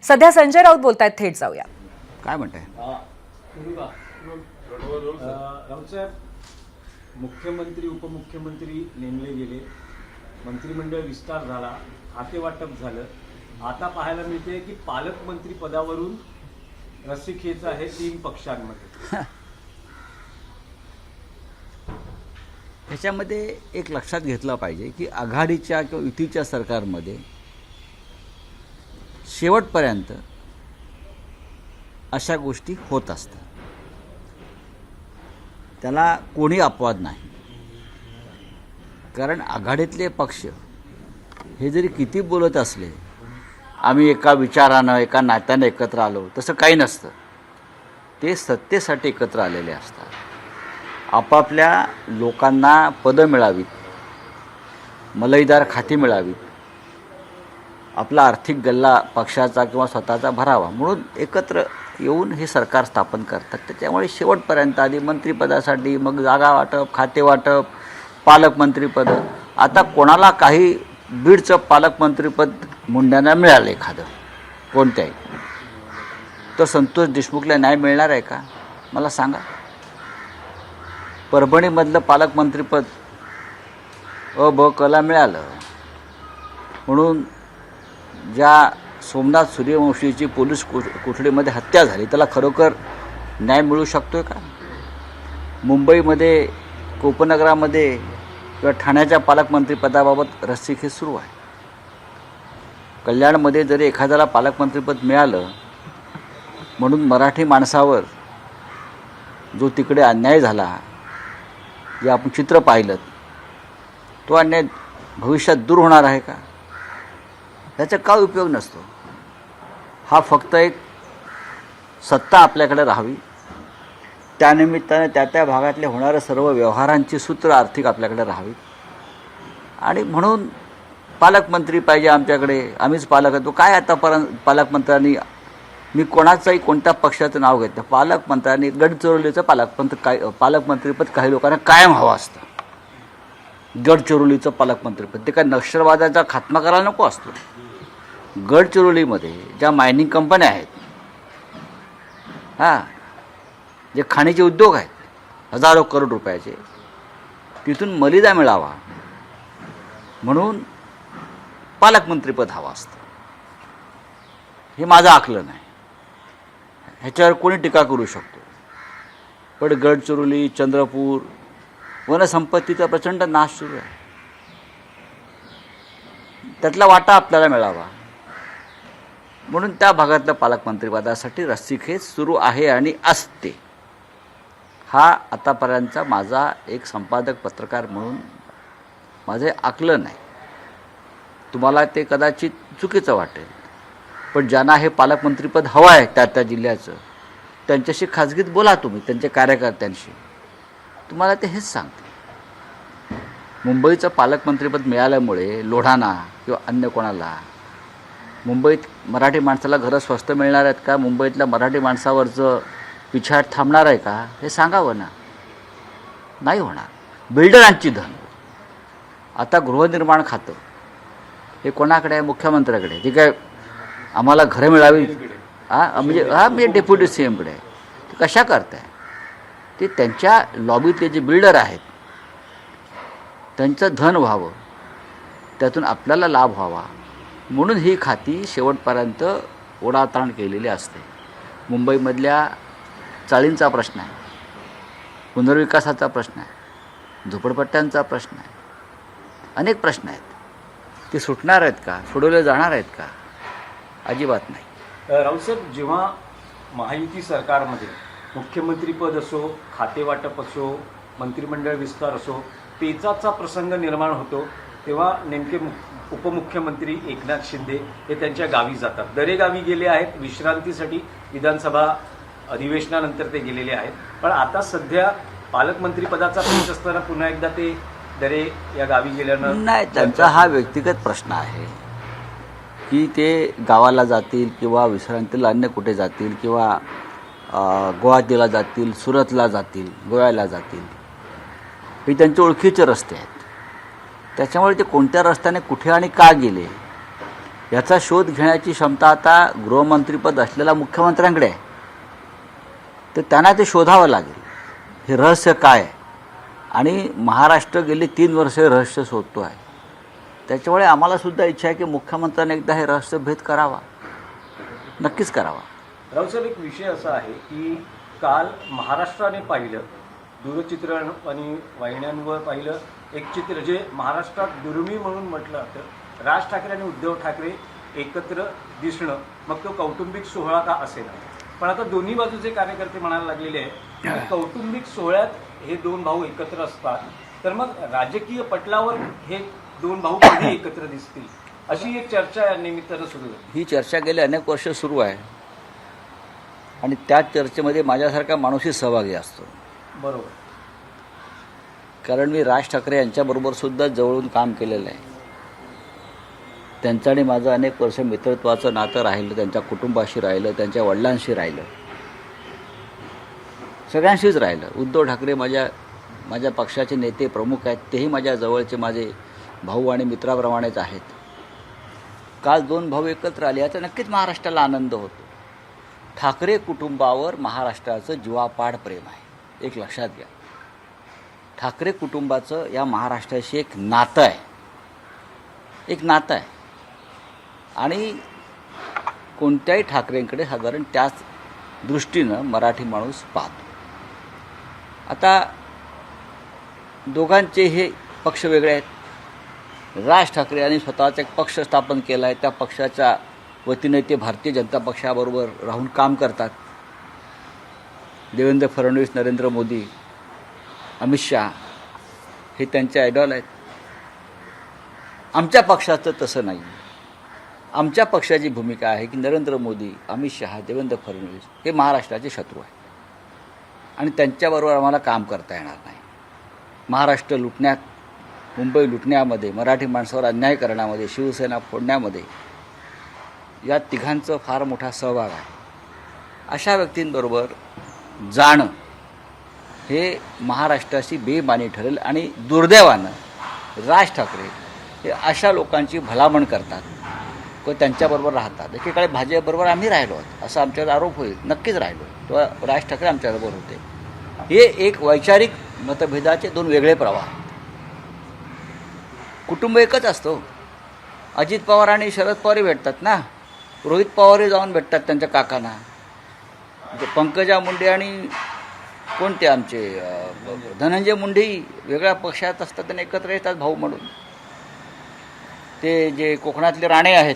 सध्या संजय राऊत बोलतायत, थेट जाऊया. काय म्हणताय? राऊतसाहेब, मुख्यमंत्री उपमुख्यमंत्री नेमले गेले, मंत्रिमंडळ विस्तार झाला, खाते वाटप झालं. आता पाहायला मिळते की पालकमंत्री पदावरून रस्सीखेच आहे 3 पक्षांमध्ये. ह्याच्यामध्ये एक लक्षात घेतलं पाहिजे की आघाडीच्या किंवा युतीच्या सरकारमध्ये शेवटपर्यंत अशा गोष्टी होत असतात. त्याला कोणी अपवाद नाही. कारण आघाडीतले पक्ष हे जरी किती बोलत असले, आम्ही एका विचारानं एका नात्यानं एकत्र आलो, तसं काही नसतं. ते सत्तेसाठी एकत्र आलेले असतात. आपापल्या लोकांना पदं मिळावीत, मलईदार खाती मिळावीत, आपला आर्थिक गल्ला पक्षाचा किंवा स्वतःचा भरावा म्हणून एकत्र येऊन हे सरकार स्थापन करतात. त्याच्यामुळे शेवटपर्यंत आधी मंत्रिपदासाठी, मग जागा वाटप, खाते वाटप, पालकमंत्रीपद. आता कोणाला काही बीडचं पालकमंत्रीपद मुंड्यांना मिळालं एखादं कोणत्याही, तर संतोष देशमुखला नाही मिळणार आहे का? मला सांगा. परभणीमधलं पालकमंत्रीपद ब कला मिळालं म्हणून ज्या सोमनाथ सूर्यवंशीची पोलीस कोठडीमध्ये हत्या झाली त्याला खरोखर न्याय मिळू शकतोय का? मुंबईमध्ये उपनगरामध्ये किंवा ठाण्याच्या पालकमंत्रीपदाबाबत रस्सीखेच सुरू आहे. कल्याणमध्ये जरी एखाद्याला पालकमंत्रीपद मिळालं म्हणून मराठी माणसावर जो तिकडे अन्याय झाला, जे आपण चित्र पाहिलं, तो अन्याय भविष्यात दूर होणार आहे का? त्याचा काय उपयोग नसतो. हा फक्त एक सत्ता आपल्याकडे राहावी, त्यानिमित्ताने त्या भागातल्या होणाऱ्या सर्व व्यवहारांची सूत्र आर्थिक आपल्याकडे राहावी, आणि म्हणून पालकमंत्री पाहिजे आमच्याकडे, आम्हीच पालकत्व. काय आतापर्यंत पालकमंत्र्यांनी, मी कोणाचंही कोणत्या पक्षाचं नाव घेत नाही, पालकमंत्र्यांनी गडचिरोलीचं पालकमंत्रीपद काही लोकांना कायम हवं असतं. गडचिरोलीचं पालकमंत्रीपद ते काय नक्षलवादाचा खात्मा करायला नको असतो. गडचिरोलीमध्ये ज्या मायनिंग कंपन्या आहेत, जे खाणीचे उद्योग आहेत, हजारो करोड रुपयाचे, तिथून मलिदा मिळावा म्हणून पालकमंत्रीपद हवं असतं. हे माझं आकलन आहे. ह्याच्यावर कोणी टीका करू शकतो. पण गडचिरोली, चंद्रपूर वनसंपत्तीचा प्रचंड नाश सुरू आहे. त्यातला वाटा आपल्याला मिळावा म्हणून त्या भागातल्या पालकमंत्रीपदासाठी रस्सीखेच सुरू आहे आणि असते. हा आतापर्यंतचा माझा एक संपादक पत्रकार म्हणून माझे आकलन आहे. तुम्हाला ते कदाचित चुकीचं वाटेल, पण ज्यांना हे पालकमंत्रीपद हवं आहे त्या जिल्ह्याचं, त्यांच्याशी खाजगीत बोला तुम्ही, त्यांच्या कार्यकर्त्यांशी. तुम्हाला ते हेच सांगते. मुंबईचं पालकमंत्रीपद मिळाल्यामुळे लोढाना किंवा अन्य कोणाला मुंबईत मराठी माणसाला घरं स्वस्त मिळणार आहेत का? मुंबईतल्या मराठी माणसावरचं पिछाट थांबणार आहे का? हे सांगावं ना. नाही होणार. बिल्डरांची धन. आता गृहनिर्माण खातं हे कोणाकडे आहे? मुख्यमंत्र्याकडे. ते काय आम्हाला घरं मिळावी म्हणजे डेप्युटी सी एमकडे आहे. ते कशा करताय? ते त्यांच्या लॉबीतले जे बिल्डर आहेत त्यांचं धन व्हावं, त्यातून आपल्याला लाभ व्हावा म्हणून ही खाती शेवटपर्यंत ओढाताण केलेली असते. मुंबईमधल्या चाळींचा प्रश्न आहे, पुनर्विकासाचा प्रश्न आहे, झोपडपट्ट्यांचा प्रश्न आहे, अनेक प्रश्न आहेत. ते सुटणार आहेत का? सोडवले जाणार आहेत का? अजिबात नाही. राऊतसाहेब, जेव्हा महायुती सरकारमध्ये मुख्यमंत्रीपद असो, खातेवाटप असो, मंत्रिमंडळ विस्तार असो, पेचाचा प्रसंग निर्माण होतो, तेव्हा नेमके उपमुख्यमंत्री एकनाथ शिंदे हे त्यांच्या गावी जातात. दरेगावी गेले आहेत विश्रांतीसाठी. विधानसभा अधिवेशनानंतर ते गेलेले आहेत. पण आता सध्या पालकमंत्रीपदाचा पेच असताना पुन्हा एकदा ते दरे या गावी गेल्यानं नाही, त्यांचा हा व्यक्तिगत प्रश्न आहे की ते गावाला जातील किंवा विश्रांतीला अन्य कुठे जातील किंवा गुवाहाटीला जातील, सुरतला जातील, गोव्याला जातील. हे त्यांचे ओळखीचे रस्ते आहेत. त्याच्यामुळे ते कोणत्या रस्त्याने कुठे आणि का गेले याचा शोध घेण्याची क्षमता आता गृहमंत्रीपद असलेल्या मुख्यमंत्र्यांकडे आहे. तर त्यांना ते शोधावं लागेल हे रहस्य काय आहे. आणि महाराष्ट्र गेली 3 वर्षे रहस्य शोधतो आहे. त्याच्यामुळे आम्हालासुद्धा इच्छा आहे की मुख्यमंत्र्यांनी एकदा हे रहस्य भेद करावा, नक्कीच करावा. राऊतसाहेब, एक विषय असा आहे की काल महाराष्ट्राने पाहिलं, दूरचित्रण आणि वाहिन्यांवर पाहिलं एक चित्र जे महाराष्ट्रात दुर्मिळ म्हणून म्हटलं जातं. राज ठाकरे आणि उद्धव ठाकरे एकत्र दिसणं, मग तो कौटुंबिक सोहळा का असेल. पण आता दोन्ही बाजूचे कार्यकर्ते म्हणायला लागलेले आहेत कौटुंबिक सोहळ्यात हे 2 भाऊ एकत्र असतात, तर मग राजकीय पटलावर हे 2 भाऊ कधी एकत्र दिसतील, अशी एक चर्चा या निमित्तानं सुरू झाली. ही चर्चा गेली अनेक वर्ष सुरू आहे आणि त्या चर्चेमध्ये माझ्यासारखा माणूसही सहभागी असतो. बरोबर. कारण मी राज ठाकरे यांच्याबरोबरसुद्धा जवळून काम केलेलं आहे. त्यांचं आणि माझं अनेक वर्ष मित्रत्वाचं नातं राहिलं, त्यांच्या कुटुंबाशी राहिलं, त्यांच्या वडिलांशी राहिलं, सगळ्यांशीच राहिलं. उद्धव ठाकरे माझ्या पक्षाचे नेते प्रमुख आहेत, तेही माझ्या जवळचे माझे भाऊ आणि मित्राप्रमाणेच आहेत. काल 2 भाऊ एकत्र आले याचा नक्कीच महाराष्ट्राला आनंद होतो. ठाकरे कुटुंबावर महाराष्ट्राचं जीवापाड प्रेम आहे, एक लक्षात घ्या. ठाकरे कुटुंबाचं या महाराष्ट्राशी एक नातं आहे, एक नातं आहे. आणि कोणत्याही ठाकरेंकडे साधारण त्याच दृष्टीनं मराठी माणूस पाहतो. आता दोघांचे हे पक्ष वेगळे आहेत. राज ठाकरे यांनी स्वतःचा एक पक्ष स्थापन केला आहे. त्या पक्षाच्या वतीने ते भारतीय जनता पक्षाबरोबर राहून काम करतात. देवेंद्र फडणवीस, नरेंद्र मोदी, अमित शहा हे त्यांचे आयडॉल आहेत. आमच्या पक्षाचं तसं नाही. आमच्या पक्षाची भूमिका आहे की नरेंद्र मोदी, अमित शहा, देवेंद्र फडणवीस हे महाराष्ट्राचे शत्रू आहेत आणि त्यांच्याबरोबर आम्हाला काम करता येणार नाही. महाराष्ट्र लुटण्यात, मुंबई लुटण्यामध्ये, मराठी माणसावर अन्याय करण्यामध्ये, शिवसेना फोडण्यामध्ये या तिघांचं फार मोठा सहभाग आहे. अशा व्यक्तींबरोबर जाणं हे महाराष्ट्राची बेमानी ठरेल. आणि दुर्दैवानं राज ठाकरे हे अशा लोकांची भलामण करतात व त्यांच्याबरोबर राहतात. एकीकडे भाजपबरोबर आम्ही राहिलो आहोत असं आमच्यावर आरोप होईल, नक्कीच राहिलो, तो राज ठाकरे आमच्याबरोबर होते. हे एक वैचारिक मतभेदाचे 2 वेगळे प्रवाह आहेत. कुटुंब एकच असतो. अजित पवार आणि शरद पवारही भेटतात ना, रोहित पवारही जाऊन भेटतात त्यांच्या काकांना. पंकजा मुंडे आणि कोणते आमचे धनंजय मुंडेही वेगळ्या पक्षात असतात आणि एकत्र येतात भाऊ म्हणून. ते जे कोकणातले राणे आहेत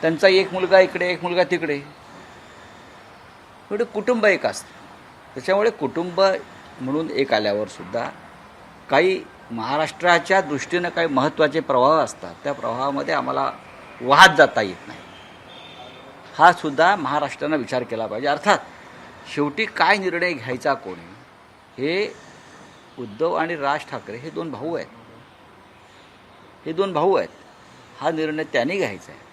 त्यांचा एक मुलगा इकडे, एक मुलगा तिकडे, एवढे कुटुंब एक असतं. त्याच्यामुळे कुटुंब म्हणून एक आल्यावर सुद्धा काही महाराष्ट्राच्या दृष्टीनं काही महत्त्वाचे प्रवाह असतात. त्या प्रवाहामध्ये आम्हाला वाहत जाता येत नाही. हा सुद्धा महाराष्ट्रानं विचार केला पाहिजे. अर्थात शेवटी काय निर्णय घ्यायचा कोणी, हे उद्धव आणि राज ठाकरे हे 2 भाऊ आहेत. हे 2 भाऊ आहेत. हा निर्णय त्यांनी घ्यायचा आहे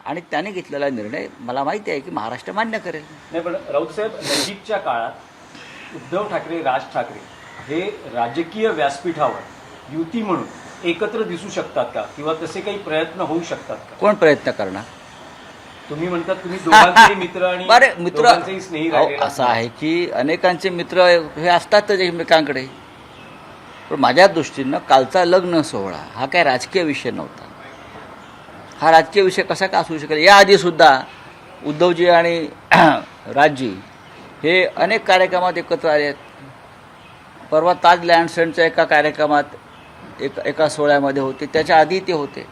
आणि त्याने घेतलेला निर्णय मला माहिती आहे की महाराष्ट्र मान्य करेल. नाही, पण राऊतसाहेब, नजीकच्या काळात उद्धव ठाकरे, राज ठाकरे हे राजकीय व्यासपीठावर युती म्हणून एकत्र दिसू शकतात का, किंवा तसे काही प्रयत्न होऊ शकतात का? कोण प्रयत्न करणार? तुम्ही म्हणतात तुम्ही दोघांचे मित्र आणि बरे मित्र दोघांचेही स्नेही राहिलेला असं आहे की अनेकांचे मित्र हे असतातच एकमेकांकडे. पण माझ्या दृष्टीनं कालचा लग्न सोहळा हा काय राजकीय विषय नव्हता. हा राजकीय विषय कसा का असू शकेल? याआधीसुद्धा उद्धवजी आणि राजजी हे अनेक कार्यक्रमात एकत्र आले आहेत. परवा ताज लँडसेंडच्या एका कार्यक्रमात एका सोहळ्यामध्ये होते, त्याच्या आधी ते होते.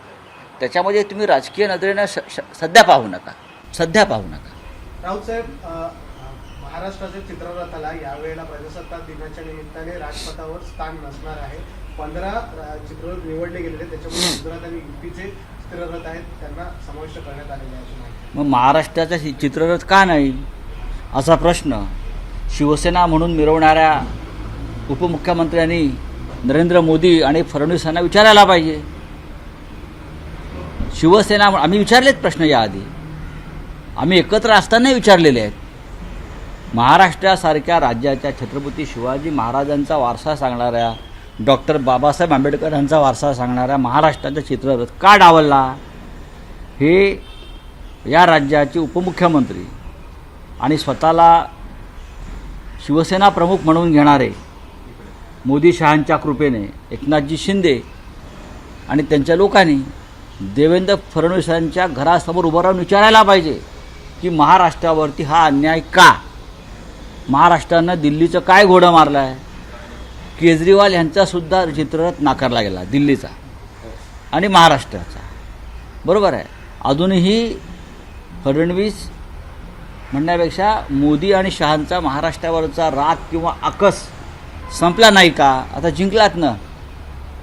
त्याच्यामध्ये तुम्ही राजकीय नजरेनं सध्या पाहू नका, सध्या पाहू नका. राऊतसाहेब, महाराष्ट्राच्या चित्ररथाला यावेळेला प्रजासत्ताक दिनाच्या निमित्ताने राजपथावर स्थान नसणार आहे. 15 चित्ररथ निवडले गेलेले, त्याच्यामध्ये गुजरात आणि युपीचे चित्ररथ आहेत, त्यांना समाविष्ट करण्यात आलेले आहे. मग महाराष्ट्राचा चित्ररथ का नाही असा प्रश्न शिवसेना म्हणून मिरवणाऱ्या उपमुख्यमंत्र्यांनी नरेंद्र मोदी आणि फडणवीस यांना विचारायला पाहिजे. शिवसेना आम्ही विचारलेत प्रश्न याआधी, आम्ही एकत्र असताना विचारलेले आहेत. महाराष्ट्रासारख्या राज्याच्या छत्रपती शिवाजी महाराजांचा वारसा सांगणाऱ्या, डॉक्टर बाबासाहेब आंबेडकर यांचा वारसा सांगणाऱ्या महाराष्ट्राचा चित्ररथ का डावलला? हे या राज्याचे उपमुख्यमंत्री आणि स्वतःला शिवसेना प्रमुख म्हणून घेणारे मोदी शहांच्या कृपेने एकनाथजी शिंदे आणि त्यांच्या लोकांनी देवेंद्र फडणवीसांच्या घरासमोर उभं राहून विचारायला पाहिजे की महाराष्ट्रावरती हा अन्याय का? महाराष्ट्रानं दिल्लीचं काय घोडं मारलं आहे? केजरीवाल यांचासुद्धा चित्ररथ नाकारला गेला, दिल्लीचा आणि महाराष्ट्राचा. बरोबर आहे. अजूनही फडणवीस म्हणण्यापेक्षा मोदी आणि शहांचा महाराष्ट्रावरचा राग किंवा आकस संपला नाही का? आता जिंकलात ना,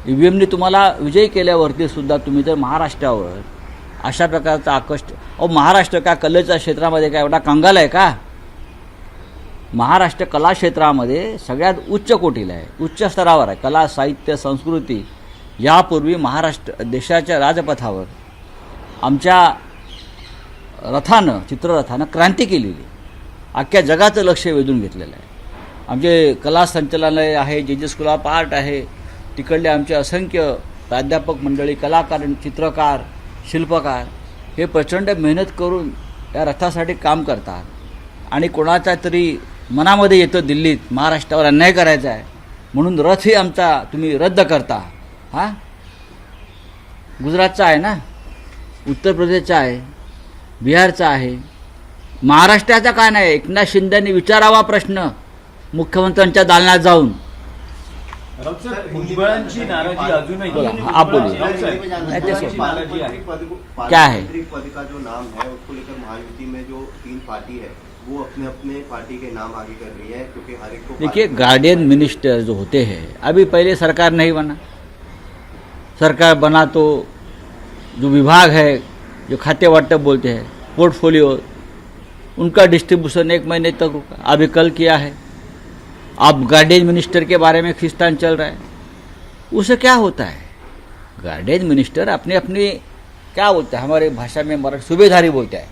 EVMने तुम्हाला विजयी केल्यावरती सुद्धा तुम्ही जर महाराष्ट्रावर अशा प्रकारचा आकस, महाराष्ट्र का कलेच्या क्षेत्रामध्ये काय एवढा कंगाल आहे का? महाराष्ट्र कला क्षेत्रामध्ये सगळ्यात उच्च कोटीला आहे, उच्च स्तरावर आहे. कला, साहित्य, संस्कृती यापूर्वी महाराष्ट्र देशाच्या राजपथावर आमच्या रथानं, चित्ररथानं क्रांती केलेली, अख्ख्या जगाचं लक्ष वेधून घेतलेलं आहे. आमचे कला संचालनालय आहे, जे स्कूल ऑफ आर्ट आहे, तिकडले आमचे असंख्य प्राध्यापक मंडळी, कलाकार, चित्रकार, शिल्पकार हे प्रचंड मेहनत करून या रथासाठी काम करतात. आणि कोणाच्या तरी मनामध्ये येतं दिल्लीत महाराष्ट्रावर अन्याय करायचा आहे म्हणून रथही आमचा तुम्ही रद्द करता. हां, गुजरातचा आहे ना, उत्तर प्रदेशचा आहे, बिहारचा आहे, महाराष्ट्राचा का नाही? एकनाथ शिंदेंनी विचारावा प्रश्न मुख्यमंत्र्यांच्या दालनात जाऊन. भुजबळांची नाराजी अजूनही बोला, आप बोलिए. नाराजी आहे. क्या है? पद का जो नाम है उसको लेकर महायुति में जो 3 पार्टी है वो अपने अपने पार्टी के नाम आगे कर रही है, क्योंकि हर एक को देखिए, गार्डियन मिनिस्टर जो होते हैं, अभी पहले सरकार नहीं बना, सरकार बना तो जो विभाग है, जो खाते वाटप बोलते हैं, पोर्टफोलियो, उनका डिस्ट्रीब्यूशन 1 महीने तक रुका, अभी कल किया है. अब गार्डियन मिनिस्टर के बारे में खींचतान चल रहा है. उसे क्या होता है? गार्डियन मिनिस्टर अपने अपने क्या बोलते हैं, हमारे भाषा में मराठी सूबेदारी बोलते हैं,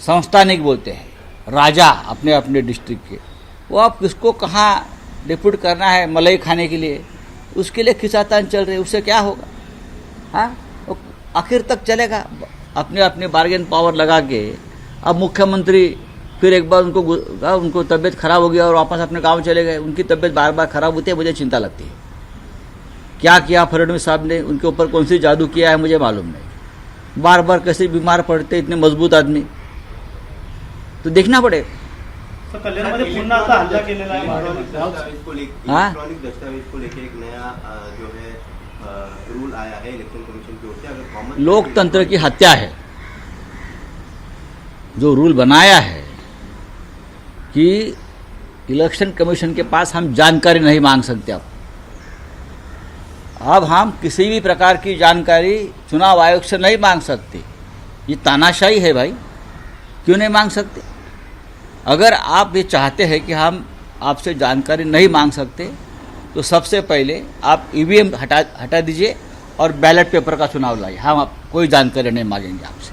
संस्थानिक बोलते हैं, राजा अपने अपने डिस्ट्रिक्ट के. वो आप किसको कहाँ डिप्यूट करना है मलाई खाने के लिए, उसके लिए खिंचातान चल रहे. उससे क्या होगा? हाँ, आखिर तक चलेगा. अपने अपने बार्गेन पावर लगा के अब मुख्यमंत्री फिर एक बार उनको तबीयत खराब हो गया और वापस अपने गांव चले गए. उनकी तबीयत बार बार खराब होती है, मुझे चिंता लगती है. क्या किया फडणवीस साहब ने, उनके ऊपर कौन सी जादू किया है मुझे मालूम नहीं. बार बार कैसे बीमार पड़ते इतने मजबूत आदमी, तो देखना पड़े. कल्याणमध्ये पुन्हा आता हल्ला केलेला आहे. इलेक्ट्रॉनिक दस्तावेज को लेकर एक नया जो है रूल आया है इलेक्शन कमीशन की ओर से. अगर कॉमन लोकतंत्र की हत्या है. जो रूल बनाया है कि इलेक्शन कमीशन के पास हम जानकारी नहीं मांग सकते. अब हम किसी भी प्रकार की जानकारी चुनाव आयोग से नहीं मांग सकते. ये तानाशाही है भाई. क्यों नहीं मांग सकते? अगर आप ये चाहते हैं कि हम आपसे जानकारी नहीं मांग सकते तो सबसे पहले आप EVM हटा दीजिए और बैलेट पेपर का चुनाव लाइए. हम आप कोई जानकारी नहीं मांगेंगे आपसे.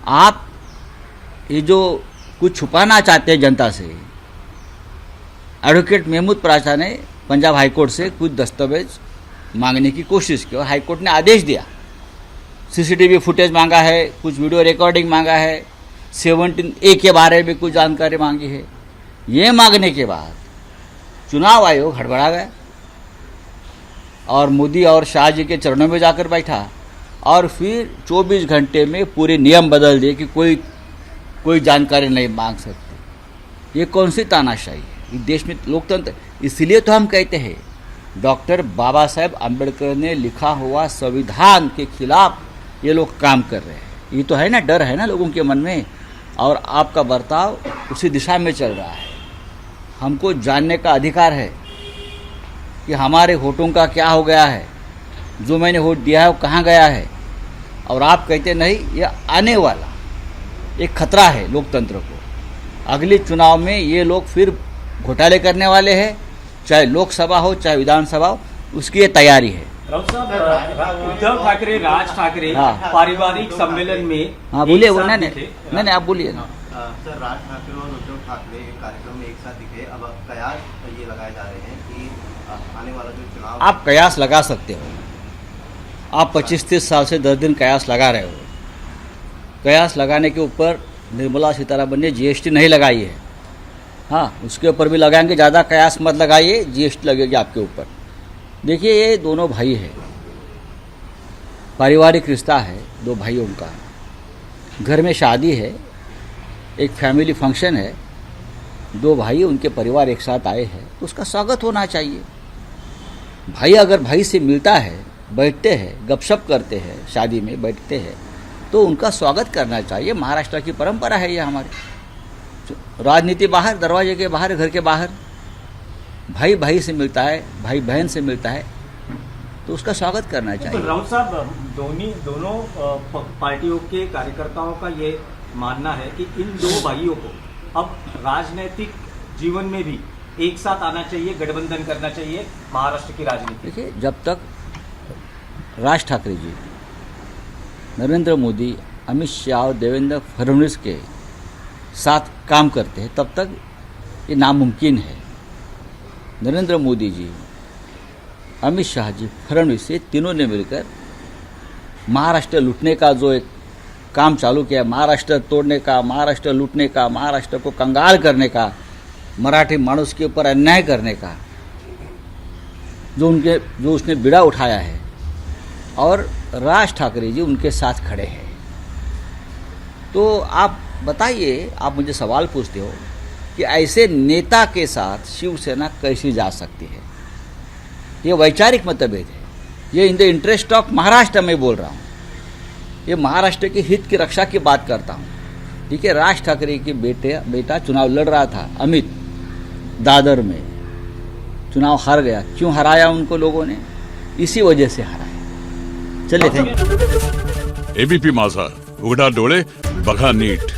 आप ये जो कुछ छुपाना चाहते हैं जनता से, एडवोकेट महमूद प्राचा ने पंजाब हाईकोर्ट से कुछ दस्तावेज मांगने की कोशिश की और हाईकोर्ट ने आदेश दिया. CCTV फुटेज मांगा है, कुछ वीडियो रिकॉर्डिंग मांगा है, 17A के बारे में कुछ जानकारी मांगी है. ये मांगने के बाद चुनाव आयोग हड़बड़ा गया और मोदी और शाह जी के चरणों में जाकर बैठा और फिर 24 घंटे में पूरे नियम बदल दिए कि कोई जानकारी नहीं मांग सकते. ये कौन सी तानाशाही है? इस देश में लोकतंत्र, इसलिए तो हम कहते हैं डॉक्टर बाबा साहेब आम्बेडकर ने लिखा हुआ संविधान के खिलाफ ये लोग काम कर रहे हैं. ये तो है ना, डर है ना लोगों के मन में, और आपका बर्ताव उसी दिशा में चल रहा है. हमको जानने का अधिकार है कि हमारे वोटों का क्या हो गया है, जो मैंने वोट दिया है वो कहाँ गया है. और आप कहते नहीं, ये आने वाला एक खतरा है लोकतंत्र को. अगले चुनाव में ये लोग फिर घोटाले करने वाले हैं, चाहे लोकसभा हो चाहे विधानसभा हो, उसकी ये तैयारी है. राउत साहब, उद्धव ठाकरे, राज ठाकरे हाँ. पारिवारिक सम्मेलन में हाँ बोलिए. एक साथ नहीं दिखे. नहीं आप बोलिए ना. सर, राज ठाकरे और उद्धव ठाकरे एक कार्यक्रम में एक साथ दिखे. अब कयास ये लगाए जा रहे हैं कि आने वाला जो चुनाव, आप कयास लगा सकते हो, आप 25-30 साल से 10 दिन कयास लगा रहे हो। कयास लगाने के ऊपर निर्मला सीतारमण ने जीएसटी नहीं लगाई है। हाँ, उसके ऊपर भी लगाएंगे, ज़्यादा कयास मत लगाइए, जीएसटी लगेगी आपके ऊपर। देखिए, ये दोनों भाई हैं, पारिवारिक रिश्ता है दो भाइयों का। घर में शादी है, एक फैमिली फंक्शन है, दो भाई उनके परिवार एक साथ आए हैं, तो उसका स्वागत होना चाहिए। भाई अगर भाई से मिलता है, बैठते हैं, गपशप करते हैं, शादी में बैठते हैं, तो उनका स्वागत करना चाहिए। महाराष्ट्र की परंपरा है ये हमारी। राजनीति बाहर, दरवाजे के बाहर, घर के बाहर। भाई भाई से मिलता है, भाई बहन से मिलता है, तो उसका स्वागत करना तो चाहिए। राउत साहब, दोनों पार्टियों के कार्यकर्ताओं का ये मानना है कि इन दो भाइयों को अब राजनीतिक जीवन में भी एक साथ आना चाहिए, गठबंधन करना चाहिए महाराष्ट्र की राजनीति। देखिए, जब तक राज ठाकरे जी, नरेंद्र मोदी, अमित शाह और देवेंद्र फडणवीस के साथ काम करते हैं, तब तक ये नामुमकिन है। नरेंद्र मोदी जी, अमित शाह जी, फडणवीस, ये तीनों ने मिलकर महाराष्ट्र लूटने का जो एक काम चालू किया, महाराष्ट्र तोड़ने का, महाराष्ट्र लूटने का, महाराष्ट्र को कंगाल करने का, मराठी मानुस के ऊपर अन्याय करने का, जो उसने बीड़ा उठाया है, और राज ठाकरे जी उनके साथ खड़े हैं। तो आप बताइए, आप मुझे सवाल पूछते हो कि ऐसे नेता के साथ शिवसेना कैसी जा सकती है? ये वैचारिक मतभेद है। ये in the interest of Maharashtra में बोल रहा हूँ। ये महाराष्ट्र के हित की रक्षा की बात करता हूँ। ठीक है, राज ठाकरे के बेटा चुनाव लड़ रहा था, अमित, दादर में चुनाव हार गया। क्यों हराया उनको लोगों ने? इसी वजह से हराया। चलिए, थैंक यू। एबीपी माझा, उघडा डोळे बघा नीट।